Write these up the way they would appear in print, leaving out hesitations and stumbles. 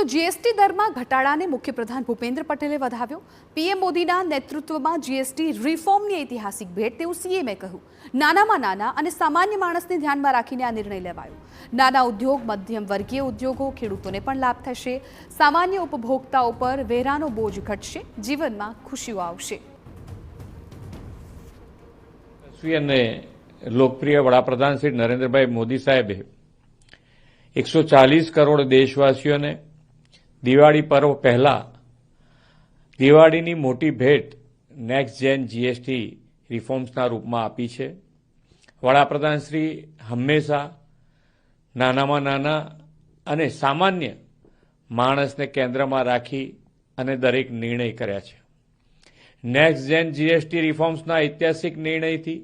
તો જીએસટી દરમાં ઘટાડાને મુખ્યપ્રધાન ભૂપેન્દ્ર પટેલે વધાવ્યો। પીએમ મોદીના નેતૃત્વમાં જીએસટી રિફોર્મની ઐતિહાસિક ભેટ તેવું સીએમએ કહ્યું। નાનામાં નાના અને સામાન્ય માણસને ધ્યાનમાં રાખીને આ નિર્ણય લેવાયો। નાના ઉદ્યોગ, મધ્યમ વર્ગીય ઉદ્યોગો, ખેડૂતોને પણ લાભ થશે। સામાન્ય ઉપભોક્તાઓ પર વેરાનો બોજ ઘટશે, જીવનમાં ખુશીઓ આવશે। લોકપ્રિય વડાપ્રધાન શ્રી નરેન્દ્રભાઈ મોદી સાહેબે 140 કરોડ દેશવાસીઓને દિવાળી પર્વ પહેલા દિવાળીની મોટી ભેટ નેક્સ્ટ જેન જીએસટી રિફોર્મ્સના રૂપમાં આપી છે। વડાપ્રધાન શ્રી હંમેશા નાનામાં નાના અને સામાન્ય માણસને કેન્દ્રમાં રાખી અને દરેક નિર્ણય કર્યા છે। નેક્સ્ટ જેન જીએસટી રિફોર્મ્સના ઐતિહાસિક નિર્ણયથી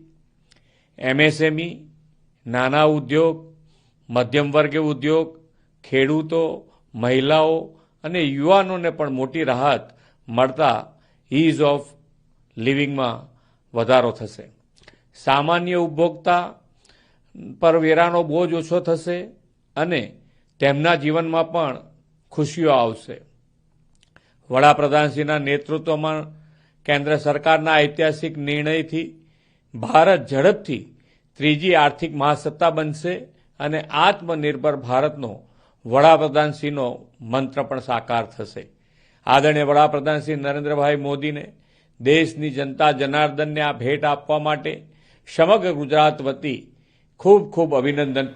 એમએસએમઈ, નાના ઉદ્યોગ, મધ્યમ વર્ગીય ઉદ્યોગ, ખેડૂતો, મહિલાઓ અને યુવાનોને પણ મોટી રાહત મળતા ઇઝ ઓફ લિવિંગમાં વધારો થશે। સામાન્ય ઉપભોક્તા પર વેરાનો બોજ ઓછો થશે અને તેમના જીવનમાં પણ ખુશીઓ આવશે। વડાપ્રધાનશ્રીના નેતૃત્વમાં કેન્દ્ર સરકારના ઐતિહાસિક નિર્ણયથી ભારત ઝડપથી ત્રીજી આર્થિક મહાસત્તા બનશે અને આત્મનિર્ભર ભારતનો વડાપ્રધાનશ્રીનો મંત્ર પણ સાકાર થશે। આદરણીય વડાપ્રધાન શ્રી નરેન્દ્રભાઈ મોદીને દેશની જનતા જનાર્દનને આ ભેટ આપવા માટે સમગ્ર ગુજરાત વતી ખૂબ ખૂબ અભિનંદન પાઠવું।